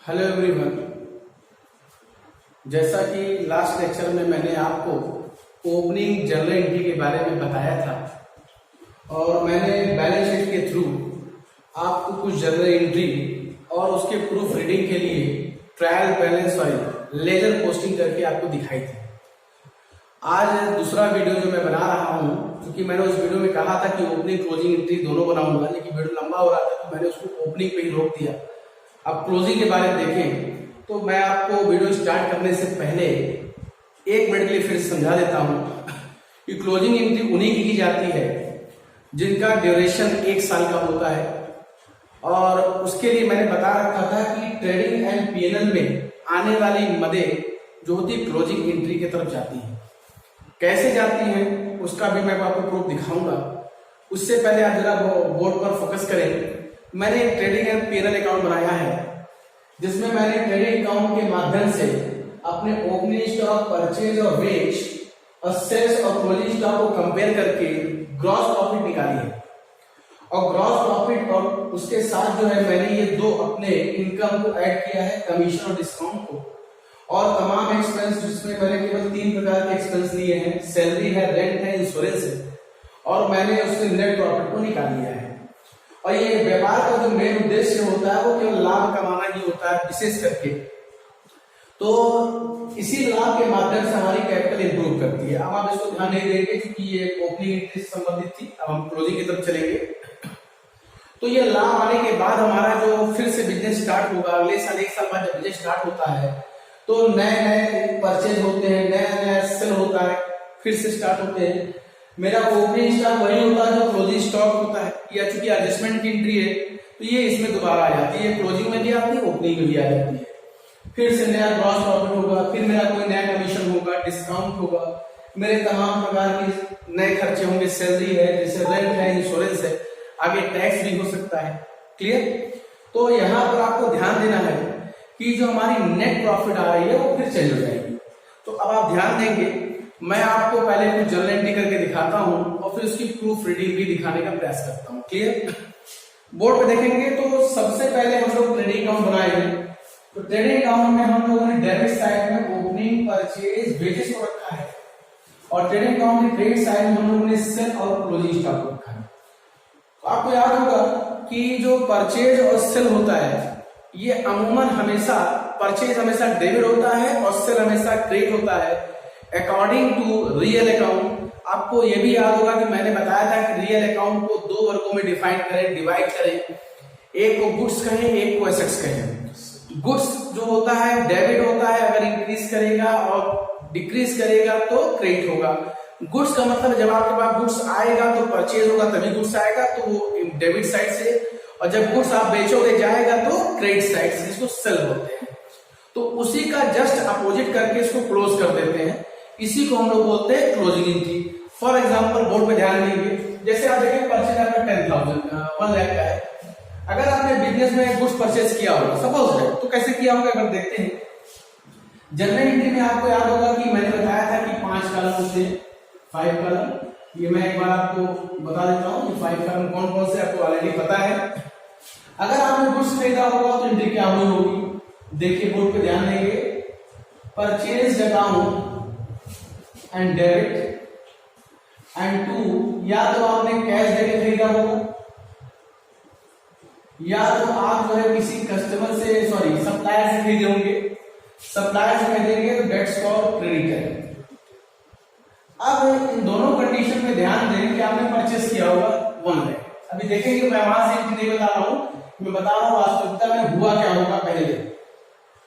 Hello everyone. जैसा कि last lecture में मैंने आपको ओपनिंग जर्नल एंट्री के बारे में बताया था और मैंने बैलेंस शीट के थ्रू आपको कुछ जर्नल एंट्री और उसके प्रूफ रीडिंग के लिए ट्रायल बैलेंस लेजर पोस्टिंग करके आपको दिखाई थी। आज दूसरा वीडियो जो मैं बना रहा हूं, क्योंकि मैंने उस वीडियो में कहा था कि ओपनिंग क्लोजिंग एंट्री दोनों बनाऊंगा, लेकिन वीडियो लंबा हो रहा था तो मैंने उसको ओपनिंग पे ही रोक दिया। अब क्लोजिंग के बारे में देखें तो मैं आपको वीडियो स्टार्ट करने से पहले 1 मिनट के लिए फिर समझा देता हूं कि क्लोजिंग एंट्री उन्हीं की जाती है जिनका ड्यूरेशन 1 साल का होता है। और उसके लिए मैंने बता रखा था कि ट्रेडिंग एंड पीएनएल में आने वाली मदें जो होती है क्लोजिंग एंट्री की तरफ जाती है। कैसे जाती हैं उसका भी मैं आपको प्रूफ दिखाऊंगा। उससे पहले आप जरा बोर्ड पर फोकस करें। मैंने एक ट्रेडिंग एंड पीएनएल अकाउंट बनाया है जिसमें मैंने ट्रेडिंग अकाउंट के माध्यम से अपने ओपनिंग स्टॉक, परचेज और बेच और सेल्स और क्लोजिंग स्टॉक को कंपेयर करके ग्रॉस प्रॉफिट निकाली है। और ग्रॉस प्रॉफिट और उसके साथ जो है मैंने ये दो अपने इनकम को ऐड किया है, कमीशन और डिस्काउंट को, और तमाम एक्सपेंस जिसमें मैंने केवल 3 प्रकार के एक्सपेंस लिए हैं, सैलरी है, रेंट है, इंश्योरेंस है, और मैंने उससे नेट प्रॉफिट को निकाल लिया है। और ये व्यापार का जो मेन उद्देश्य होता है वो केवल लाभ कमाना ही होता है विशेष करके। तो इसी लाभ के माध्यम से हमारी कैपिटल इंप्रूव करती है। अब आप इसको ध्यान नहीं देंगे क्योंकि ये ओपनिंग एंट्री से संबंधित थी। अब हम क्लोजिंग की तरफ चलेंगे। तो ये लाभ आने के बाद हमारा जो फिर से बिजनेस स्टार्ट होगा, अगले साल 1 साल बाद जब बिजनेस स्टार्ट होता है तो नए नए परचेज होते हैं, नया नया सेल होता है, फिर से स्टार्ट होते हैं। मेरा ओपनिंग स्टॉक वही होता है जो क्लोजिंग स्टॉक होता है। या चूंकि एडजस्टमेंट की एंट्री है तो ये इसमें दोबारा आ जाती है, क्लोजिंग में भी आती है, ओपनिंग में भी आ जाती है। फिर से नया ग्रॉस प्रॉफिट होगा, फिर मेरा कोई नया कमीशन होगा, डिस्काउंट होगा, मेरे तमाम प्रकार के नए खर्चे होंगे, सैलरी है, जैसे रेंट है, इंश्योरेंस है, आगे टैक्स भी हो सकता है। क्लियर? तो यहाँ पर आपको ध्यान देना है कि जो हमारी नेट प्रॉफिट आ रही है वो फिर चेंज हो जाएगी। तो अब आप ध्यान देंगे, मैं आपको पहले कुछ जर्नल एंट्री करके दिखाता हूं और फिर उसकी प्रूफ रीडिंग भी दिखाने का प्रयास करता हूं। क्लियर? बोर्ड पे देखेंगे तो सबसे पहले हम लोग ट्रेडिंग अकाउंट बनाएंगे। तो ट्रेडिंग अकाउंट में हम लोगों ने डेबिट साइड में ओपनिंग, परचेज, बेचेस को रखा है, और ट्रेडिंग अकाउंट की क्रेडिट साइड में हम लोगों ने सेल और क्लोजिंग स्टॉक रखा है। तो आपको याद होगा कि जो परचेज और सेल होता है ये अमूमन हमेशा परचेज हमेशा डेबिट होता है और सेल हमेशा क्रेडिट होता है अकॉर्डिंग टू रियल अकाउंट। आपको यह भी याद होगा कि मैंने बताया था कि रियल अकाउंट को 2 वर्गों में डिफाइन करें, डिवाइड करें। एक को गुड्स कहें, एक को एसेट्स कहें। गुड्स जो होता है डेबिट होता है, अगर इंक्रीज करेगा और डिक्रीज करेगा तो क्रेडिट होगा। गुड्स का मतलब जब आपके पास गुड्स आएगा तो परचेज होगा, तभी गुड्स आएगा, तो वो डेबिट साइड से, और जब गुड्स आप बेचोगे जाएगा तो क्रेडिट साइड से, जिसको सेल बोलते हैं। तो उसी का जस्ट अपोजिट करके इसको क्लोज कर देते हैं। इसी को हम लोग बोलते हैं closing entry. For example board पे ध्यान देंगे, जैसे आप देखें परचेज आपका 1 लाख का है। अगर आपने बिजनेस में गुड्स परचेज किया होगा, सपोज है, तो कैसे किया होगा अगर देखते हैं जर्नल एंट्री में। आपको याद होगा कि मैंने बताया था कि 5 कॉलम होते हैं, 5 कॉलम। ये मैं एक बार आपको बता देता हूँ कि 5 कॉलम कौन कौन से आपको ऑलरेडी पता है। अगर आपने गुड्स खरीदा होगा तो एंट्री क्या हुई होगी, देखिए बोर्ड पे ध्यान देंगे। Purchase account and debit and 2, या तो आपने कैश देके खरीदा होगा, या तो आप जो है किसी कस्टमर से सप्लायर से खरीदे होंगे। सप्लायर से खरीदेंगे तो डेट्स को क्रेडिट करेंगे। अब इन दोनों कंडीशन में ध्यान दें कि आपने परचेस किया होगा 1 लाख। अभी देखेंगे मैं वहां से एंट्री नहीं बता रहा हूं, मैं बता रहा हूं वास्तविकता में हुआ क्या होगा। पहले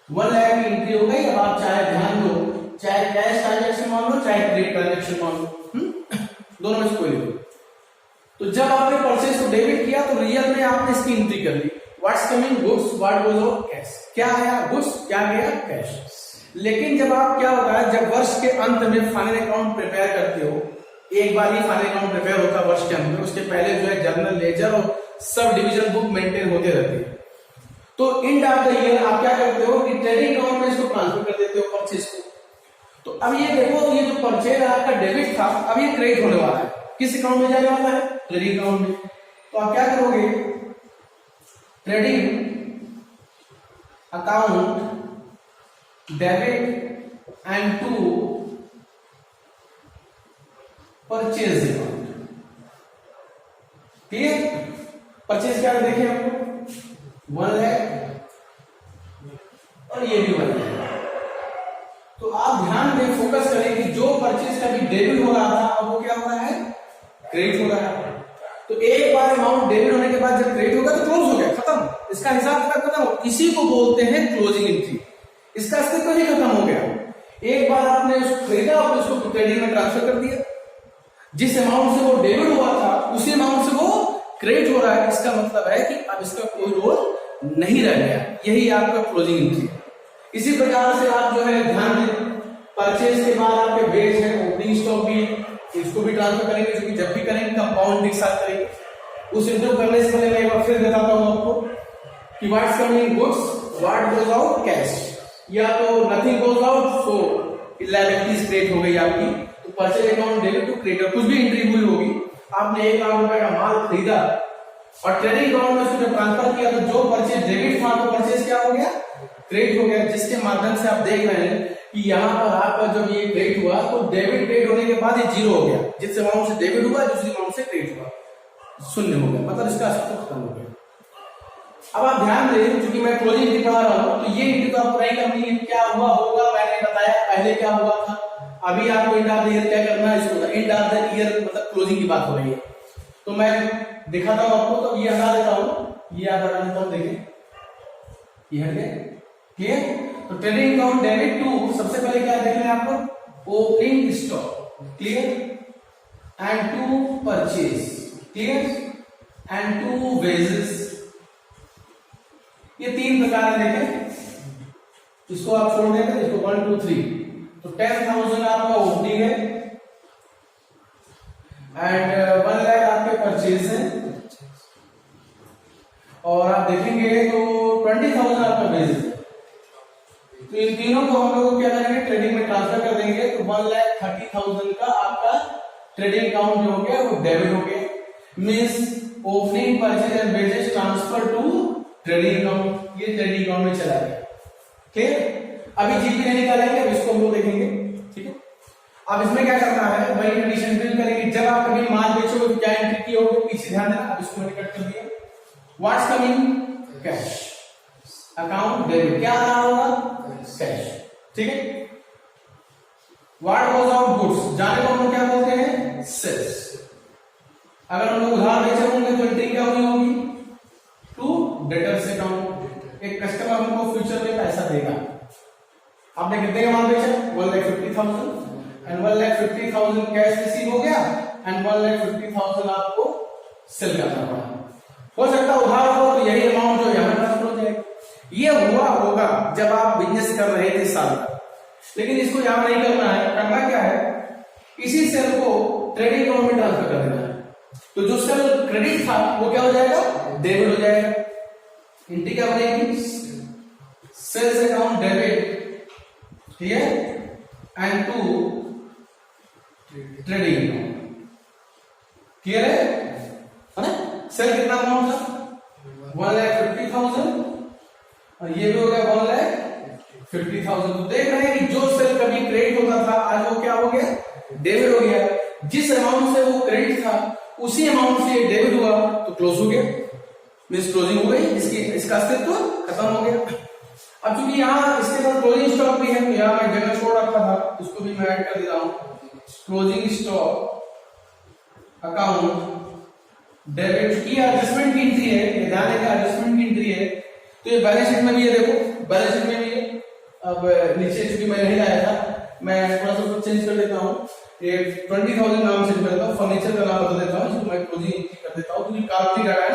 1 लाख की एंट्री हो गई। अब आप चाहे ध्यान दो, चाहे कैश ट्रांजैक्शन मान लो, चाहे क्रेडिट ट्रांजैक्शन मान लो, दोनों में से कोई नहीं। तो जब आपने परचेज को डेबिट किया तो रियल में आपने इसकी एंट्री कर ली। What's coming goods, what goes out cash. क्या आया गुड्स, क्या गया कैश। लेकिन जब आप क्या होता है, जब वर्ष के अंत में फाइनल अकाउंट प्रिपेयर करते हो, एक बार ही फाइनल अकाउंट प्रिपेयर होता है वर्ष के अंत में, उसके पहले जो है जर्नल लेजर और सब डिविजन बुक मेंटेन होते रहते हैं। तो एंड ऑफ द ईयर आप क्या करते हो कि ट्रेडिंग अकाउंट में इसको ट्रांसफर कर देते हो परचेज को। तो अब ये देखो, ये जो परचेज आपका डेबिट था अब ये क्रेडिट होने वाला है। किस अकाउंट में जाने वाला है, ट्रेडिंग अकाउंट में। तो आप क्या करोगे, trading account debit and to purchase account. Clear? Purchase क्या देखिए आपको 1 लाख और ये भी 1 लाख। तो आप ध्यान दें, फोकस करें कि जो परचेज का भी डेबिट हो रहा था अब वो क्या हो रहा है, क्रेडिट हो रहा है। तो एक बार अमाउंट डेबिट होने के बाद जब क्रेडिट होगा तो क्लोज हो गया, खत्म, इसका हिसाब खत्म हो। इसी को बोलते हैं क्लोजिंग एंट्री। इसका अस्तित्व ही खत्म हो गया। एक बार आपने उसको खरीदा और उसको क्रेडिट में ट्रांसफर कर दिया, जिस अमाउंट से वो डेबिट हुआ था उसी अमाउंट से वो क्रेडिट हो रहा है। इसका मतलब है कि अब इसका कोई रोल नहीं रह गया। यही आपका क्लोजिंग एंट्री है। इसी प्रकार से आप जो है ध्यान दें, परचेज के बाद आपके बेच है, ओपनिंग स्टॉक भी है, इसको भी ट्रांसफर करेंगे, जो कि जब भी करेंगे कंपाउंड के साथ करेंगे। उस इंटरव्यू करने से पहले मैं एक बार फिर बताता हूं आपको कि what's coming goods, what goes out cash, या तो nothing goes out, so liabilities create हो गई आपकी। तो purchase account debit to creditor, कुछ भी एंट्री हुई होगी, आपने 1 लाख रुपए का माल खरीदा और ट्रेडिंग अकाउंट में उसको ट्रांसफर किया, तो जो परचेज डेबिट था वो परचेज क्या हो गया, क्रेडिट हो गया। जिसके माध्यम से आप देख रहे हैं कि यहाँ पर आपका जब ये क्रेडिट हुआ तो डेबिट क्रेडिट होने के बाद ये जीरो हो गया। जिस अमाउंट से डेबिट हुआ दूसरी अमाउंट से क्रेडिट हुआ, शून्य हो गया, मतलब इसका अस्तित्व खत्म हो गया। अब आप ध्यान दें, क्योंकि मैं क्लोजिंग एंट्री पढ़ा रहा हूं तो ये एंट्री तो आपको नहीं करनी है। क्या हुआ होगा मैंने बताया पहले क्या हुआ था। अभी आपको एंड ऑफ द ईयर क्या करना है, इसको एंड ऑफ द ईयर मतलब क्लोजिंग की बात हो रही है। तो मैं दिखाता हूं आपको, तो ये हटा देता हूं, ये आप हटा देता हूं, देखिए ये हट गया। क्लियर? तो ट्रेडिंग अकाउंट डेबिट टू, सबसे पहले क्या देखना है आपको, opening stock, clear, and to purchase, clear, and to wages. ये 3 प्रकार देखें, इसको आप छोड़ देंगे, इसको 1 2 3। तो 10,000 आपका ओपनिंग है एंड 1 लाख आपके परचेज है, और आप देखेंगे तो 20,000 आपका वेजेस है। तो इन तीनों को हम लोग क्या करेंगे, ट्रेडिंग में ट्रांसफर कर देंगे। तो 1,30,000 का आपका ट्रेडिंग अकाउंट जो हो गया वो डेबिट हो गया। Means opening purchase and wages transfer to trading account, ये ट्रेडिंग अकाउंट में चला गया। ठीक, अभी जीपी नहीं निकालेंगे, अब इसको हम लोग देखेंगे। ठीक है, अब इसमें क्या करना है, वही कंडीशन फिल करेंगे। जब आप कभी माल बेचोगे तो क्या एंट्री की होगी, पीछे ध्यान देना। अब इसको मैंने कट कर दिया। What's coming, cash, account debit, क्या आ रहा होगा, कैश। ठीक है, व्हाट गोज आउट गुड्स, जाने को हम लोग क्या बोलते हैं, सेल्स। अगर हम लोग उधार बेचे होंगे तो एंट्री क्या हुई होगी, टू डेटर्स अकाउंट। एक कस्टमर हमको फ्यूचर में पैसा देगा। आपने कितने का माल बेचा, 1,50,000 एंड 1,50,000 कैश रिसीव हो गया एंड 1,50,000 आपको सेल करना पड़ा। हो सकता है उधार हो तो यही अमाउंट जो यहां ट्रांसफर हो जाएगा। ये हुआ होगा जब आप बिजनेस कर रहे थे साल तक, लेकिन इसको यहां नहीं करना है। करना क्या है, इसी सेल को ट्रेडिंग अकाउंट में ट्रांसफर कर देना है। तो जो सेल क्रेडिट था वो क्या हो जाएगा, डेबिट हो जाएगा। एंट्री क्या बनेगी, सेल्स अकाउंट डेबिट, ठीक है, and to trading account. Clear है ना। सेल कितना अमाउंट था, 1,50,000 और ये भी हो गया 1,50,000। तो देख रहे हैं कि जो सेल कभी क्रेडिट होता था आज वो क्या हो गया, डेबिट हो गया। जिस अमाउंट से वो क्रेडिट था उसी अमाउंट से डेबिट हुआ तो क्लोज हो गया, मींस क्लोजिंग हो गई, इसका अस्तित्व खत्म हो गया। अब चूंकि यहाँ इसके बाद क्लोजिंग स्टॉक भी है तो यहाँ मैं जगह छोड़ रखा था, उसको भी मैं ऐड कर दे रहा हूं। क्लोजिंग स्टॉक अकाउंट डेबिट की एडजस्टमेंट की एंट्री है, ध्यान रखिए एडजस्टमेंट की एंट्री है। तो ये बैलेंस शीट में भी है, देखो बैलेंस शीट में भी है। अब नीचे चूंकि मैं नहीं लाया था, मैं थोड़ा सा उसको चेंज कर देता हूँ। ये 20,000 नाम चेंज कर देता हूँ, फर्नीचर का नाम बदल देता हूँ, इसको मैं क्लोजिंग एंट्री कर देता हूँ क्योंकि काल्पनिक डाटा है,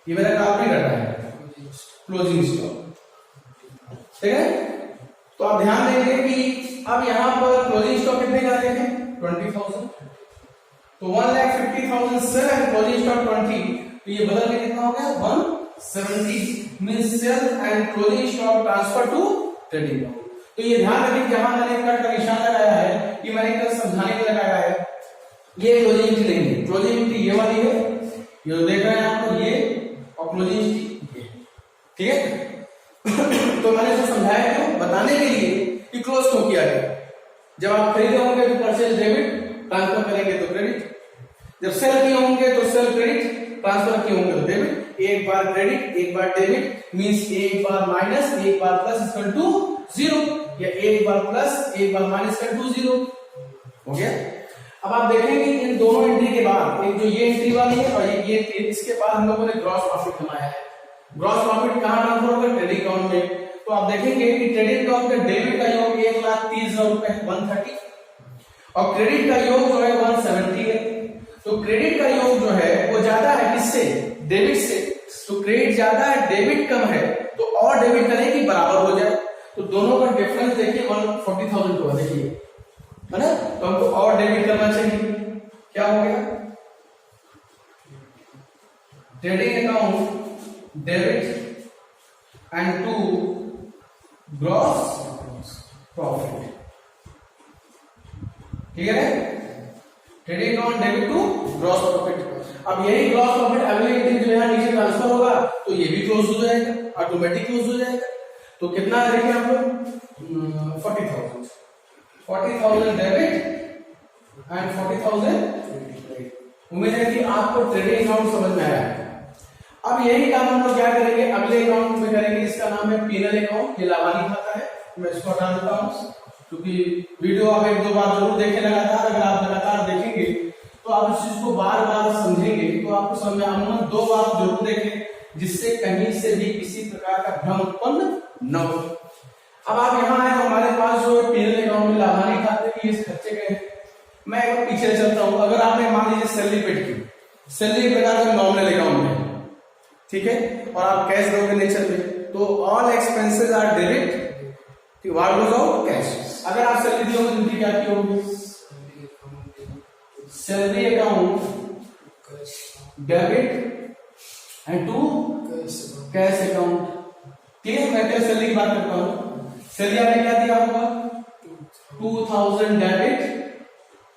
ये मेरा काल्पनिक डाटा है क्लोजिंग स्टॉक। ठीक है, तो आप ध्यान देंगे कि अब यहाँ पर क्लोजिंग स्टॉक कितने का देखें, 20,000। तो 1,50,000 सेल एंड क्लोजिंग स्टॉक 20, तो ये बदल के कितना हो गया, 170 means sale and closing stock transfer to trading account. तो ये ध्यान रखें जहां मैंने कट का निशान लगाया है कि मैंने कल समझाने के लिए लगाया है, ये क्लोजिंग एंट्री नहीं है। क्लोजिंग एंट्री ये वाली है, ये देख रहे हैं आपको, ये और क्लोजिंग एंट्री ये। ठीक है, क्यों किया गया? जब आप खरीदे होंगे तो परचेज डेबिट, ट्रांसफर करेंगे तो क्रेडिट। जब सेल किए होंगे तो सेल क्रेडिट, ट्रांसफर किए होंगे तो डेबिट। एक बार क्रेडिट एक बार डेबिट मींस एक बार माइनस एक बार प्लस इक्वल टू जीरो, या एक बार प्लस एक बार माइनस इक्वल टू जीरो। हो गया। अब आप देखेंगे इन दोनों एंट्री के बाद, एक जो ये एंट्री वाली है और ये एंट्री, इसके बाद हम लोगों ने ग्रॉस प्रॉफिट कमाया है। ग्रॉस प्रॉफिट कहां ट्रांसफर होगा? ट्रेडिंग अकाउंट में। तो आप देखेंगे कि ट्रेडिंग अकाउंट का डेबिट का योग 1,30,000 रुपए है 130, और क्रेडिट का योग जो है 170 है। तो क्रेडिट का योग जो है वो ज्यादा है किससे? डेबिट से। तो क्रेडिट ज्यादा है डेबिट कम है, तो और डेबिट करें कि बराबर हो जाए। तो दोनों का डिफरेंस देखिए 140,000 हुआ, देखिए है ना। तो हमको और डेबिट करना चाहिए। क्या हो गया? Trading account debit and to gross profit. Clear है? Trading account debit to gross profit. अब यही ग्रॉस प्रॉफिट अगले दिन जो है नीचे ट्रांसफर होगा तो ये भी क्लोज हो जाएगा, ऑटोमेटिक क्लोज हो जाएगा। तो कितना देखिए आप लोग 40,000 40,000 डेबिट एंड 40,000 क्रेडिट। उम्मीद है कि आपको ट्रेडिंग अकाउंट समझ में आया है। अब यही काम हम लोग क्या करेंगे? अगले अकाउंट में करेंगे, इसका नाम है पीनल अकाउंट। ये लाभानी खाता है, मैं इसको हटा देता हूं क्योंकि वीडियो आप एक दो बार जरूर देखें लगातार। अगर आप लगातार देखेंगे तो आप इस चीज को बार बार समझेंगे, तो आपको समझ में आना। दो बार जरूर देखें जिससे कहीं से भी किसी प्रकार का भ्रम उत्पन्न न हो। अब आप यहाँ आए, हमारे पास जो पीनल अकाउंट में लाभानी खाते की ये खर्चे गए। मैं एक बार पीछे चलता हूं। अगर आपने मान लीजिए सैलरी पेड की, सैलरी एक प्रकार का नॉमिनल अकाउंट है, ठीक है, और आप कैश दोगे नेचर में, तो all expenses are debit, what goes out cash. अगर आप सैलरी दी होगी तो क्या की होगी? Salary account debit and to cash account. ठीक है, मैं क्या सैलरी की बात करता हूं। सैलरी आपने क्या दिया होगा? 2,000 डेबिट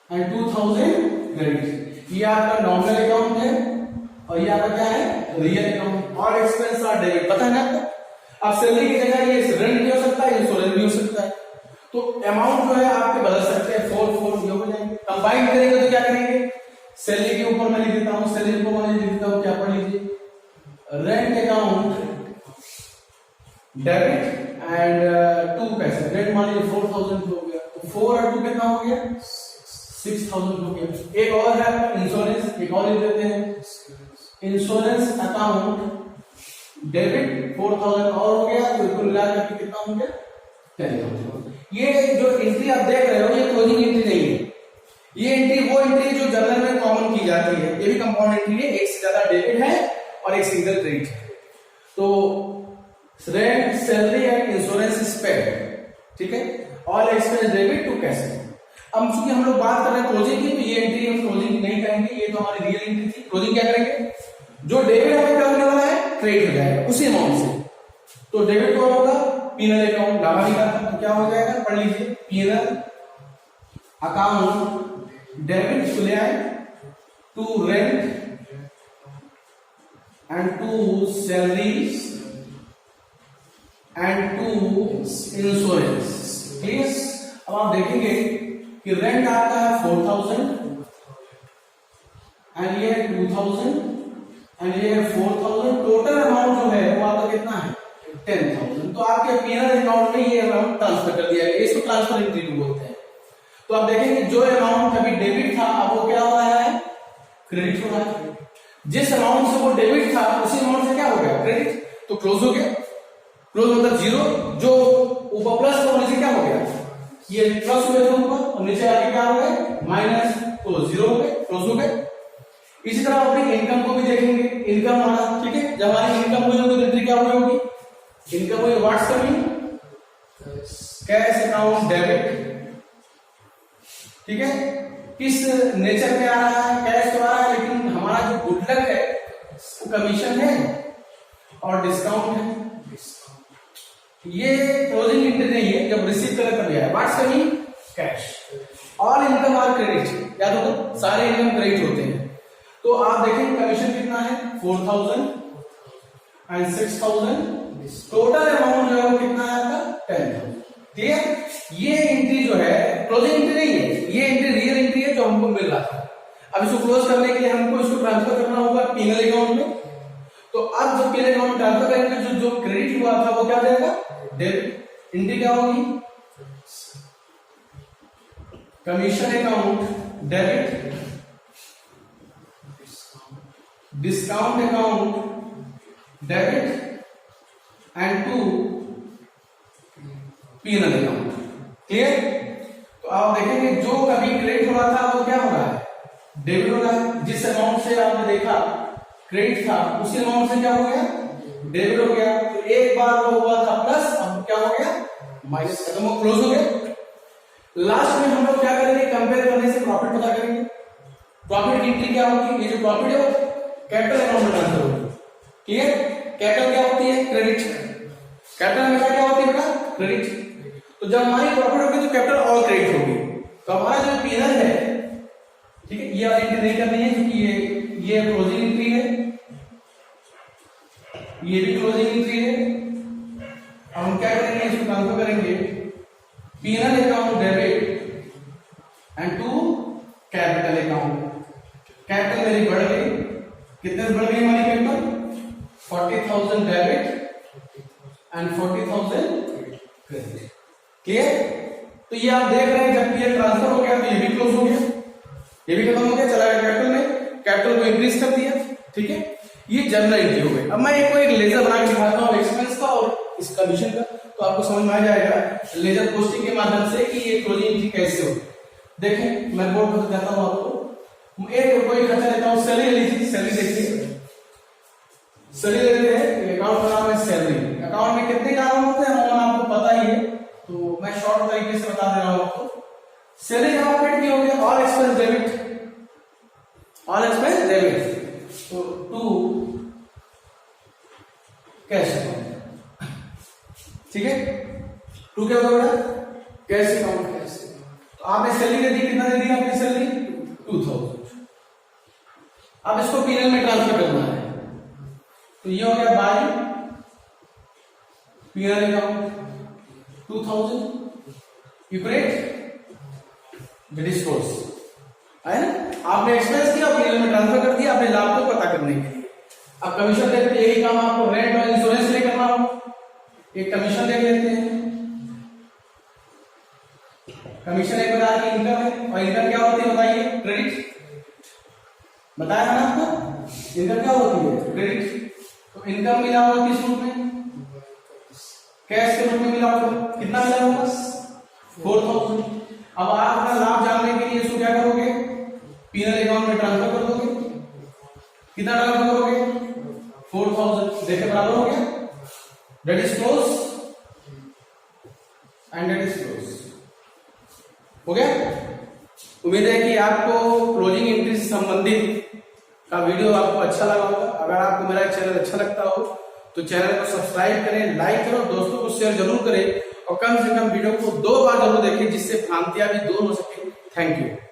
एंड 2,000 क्रेडिट। ये आपका नॉमिनल अकाउंट है और ये आपका क्या है? Real account. और एक्सपेंस आर डेबिट, पता है ना आपको। अब सैलरी की जगह ये रेंट भी हो सकता है, इंश्योरेंस भी हो सकता है। तो अमाउंट जो है आपके बदल सकते हैं, 4 ये हो जाएंगे। कंबाइन करेंगे तो क्या करेंगे? सैलरी के ऊपर मैं लिख देता हूं, सैलरी को मैं लिख देता हूं, क्या पढ़ लीजिए? रेंट अकाउंट डेबिट एंड 2 कैसे? रेंट मान लीजिए 4,000 हो गया, तो 4 और 2 कितना हो गया? 6,000 हो गया। एक और है इंश्योरेंस, एक और लिख देते हैं, इंश्योरेंस अकाउंट डेबिट 4,000 और हो गया, तो कुल मिलाकर के कितना हो गया? 10,000। ये जो एंट्री आप देख रहे हो ये क्लोजिंग एंट्री नहीं है। ये एंट्री वो एंट्री जो जर्नल में कॉमन की जाती है। ये भी कंपाउंड एंट्री है, एक से ज्यादा डेबिट है और एक सिंगल क्रेडिट है। तो rent, salary and insurance is paid, ठीक है, all expense debit to cash. अब चूंकि हम लोग बात कर रहे हैं क्लोजिंग की, तो ये एंट्री हम क्लोजिंग नहीं करेंगे, ये तो हमारी रियल एंट्री थी। क्लोजिंग क्या करेंगे? जो डेबिट हमें क्या होने वाला है? क्रेडिट हो जाएगा उसी अमाउंट से। तो डेबिट कौन होगा? पीनल अकाउंट, लाभानी का। तो क्या हो जाएगा? पढ़ लीजिए, पीनल अकाउंट डेबिट को ले आए to rent and to salaries and to insurance. Clear? अब आप देखेंगे कि रेंट आपका है 4,000 एंड ये है 2,000 एंड ये है 4,000। टोटल अमाउंट जो है वो आपका कितना है? 10,000। तो आपके पीनल अकाउंट में ये अमाउंट ट्रांसफर कर दिया गया, इसको ट्रांसफर एंट्री बोलते हैं। तो आप देखेंगे जो अमाउंट अभी डेबिट था अब वो क्या हो रहा है? क्रेडिट हो रहा है। जिस अमाउंट से वो डेबिट था उसी अमाउंट से क्या हो गया? क्रेडिट। तो क्लोज हो गया। क्लोज मतलब जीरो, जो ऊपर प्लस था नीचे क्या हो गया? ये प्लस हुए थे ऊपर और नीचे आके क्या हो गए? माइनस, तो जीरो हो गए, क्लोज हो गए। इसी तरह अपनी इनकम को भी देखेंगे। इनकम हमारा, ठीक है, जब हमारी इनकम हुई होगी तो एंट्री क्या हुई होगी? इनकम हुई what's coming? Cash account debit, ठीक है। किस नेचर में आ रहा है? कैश तो आ रहा है, लेकिन हमारा जो गुडलक है वो कमीशन है और डिस्काउंट है। ये क्लोजिंग एंट्री नहीं है, जब रिसीव कर लिया है। What's coming? Cash. All income are credit, या तो सारे इनकम क्रेडिट होते हैं। तो आप देखेंगे कमीशन कितना है? 4,000 एंड 6,000। टोटल अमाउंट जो है वो कितना है आपका? 10,000। ठीक है। ये एंट्री जो है क्लोजिंग एंट्री नहीं है, ये एंट्री रियल एंट्री है जो हमको मिल रहा था। अब इसको क्लोज करने के लिए हमको इसको ट्रांसफर करना होगा पीएनएल अकाउंट में। तो अब जब पीएनएल अकाउंट में ट्रांसफर करेंगे जो क्रेडिट हुआ था वो क्या जाएगा, डेबिट। एंट्री क्या होगी, commission account debit, discount account debit and to PNL account. Clear? तो आप देखेंगे जो कभी क्रेडिट हो रहा था वो क्या हो रहा है, डेबिट हो रहा है। जिस अमाउंट से आपने देखा क्रेडिट था उसी अमाउंट से क्या हो गया, डेबिट हो गया। तो एक बार वो हुआ था प्लस, अब क्या हो गया माइनस, खत्म हो, क्लोज हो गया। लास्ट में हम लोग क्या करेंगे, कंपेयर करने से प्रॉफिट पता करेंगे। प्रॉफिट की एंट्री क्या होगी, ये जो प्रॉफिट है वो कैपिटल अकाउंट में ट्रांसफर होगी। क्लियर? कैपिटल क्या होती है, क्रेडिट। कैपिटल हमेशा क्या होती है बेटा, क्रेडिट। तो जब हमारी प्रॉफिट होगी तो कैपिटल और क्रेडिट होगी। तो हमारा जो पीएनएल है, ठीक है, ये वाली एंट्री नहीं करनी है क्योंकि ये क्लोजिंग एंट्री है, ये भी क्लोजिंग एंट्री है। अब हम क्या करेंगे, इसको ट्रांसफर करेंगे PNL account debit and to capital account. Capital मेरी बढ़ गई, कितने बढ़ गई हमारी capital, 40,000 debit and 40,000 credit. Clear? तो ये आप देख रहे हैं जब ये ट्रांसफर हो गया तो ये भी क्लोज हो गया, ये भी खत्म हो गया, चला गया कैपिटल में, कैपिटल को इंक्रीज कर दिया। ठीक है, ये जनरल एंट्री हो गई। अब मैं एक लेजर बना के दिखाता हूँ एक्सपेंस का और इस कमीशन का, तो आपको समझ में आ जाएगा लेजर पोस्टिंग के माध्यम से कि ये क्लोजिंग एंट्री कैसे होगी। देखें मैं बोर्ड पर दिखाता हूँ आपको। एक कोई खर्चा लेता हूँ, सैलरी लीजिए, सैलरी देखिए, सैलरी लेते हैं, अकाउंट का नाम है सैलरी। अकाउंट में कितने काम होते हैं आपको पता ही है, तो मैं शॉर्ट तरीके से बता दे रहा हूं आपको। सैलरी अकाउंट की हो गया all expense debit, all expense debit, तो टू कैश अकाउंट। ठीक है, टू क्या होगा कैश अकाउंट। तो आपने सैलरी दे दी, कितना दे दिया आपने सैलरी, 2000। अब इसको पीएनएल में ट्रांसफर करना है, तो ये हो गया बाय पीएनएल अकाउंट 2000 इक्वलेट डिस्कोर्स है ना। आपने एक्सपेंस किया, पीएनएल में ट्रांसफर कर दिया, आपने लाभ को पता करने के लिए। अब कमीशन देखते हैं, यही काम आपको रेंट और इंश्योरेंस ले करना हो। एक कमीशन देख लेते हैं, कमीशन एक प्रकार की इनकम है, और इनकम क्या होती है बताइए, क्रेडिट। बताया ना आपको, इनकम क्या होती है, क्रेडिट। तो इनकम मिला होगा किस रूप में, कैश के रूप में मिला होगा। कितना मिला होगा, 4000। अब आप अपना लाभ जानने के लिए इसको क्या करोगे, पीएनएल अकाउंट में ट्रांसफर कर दोगे। कितना ट्रांसफर करोगे, 4000। देखिए बराबर हो गया, that is close and that is close हो गया। उम्मीद है कि आपको क्लोजिंग एंट्री से संबंधित का वीडियो आपको अच्छा लगा होगा। अगर आपको मेरा चैनल अच्छा लगता हो तो चैनल को सब्सक्राइब करें, लाइक करो, दोस्तों को शेयर जरूर करें और कम से कम वीडियो को 2 बार जरूर देखें जिससे भ्रांतियां भी दूर हो सके। Thank you.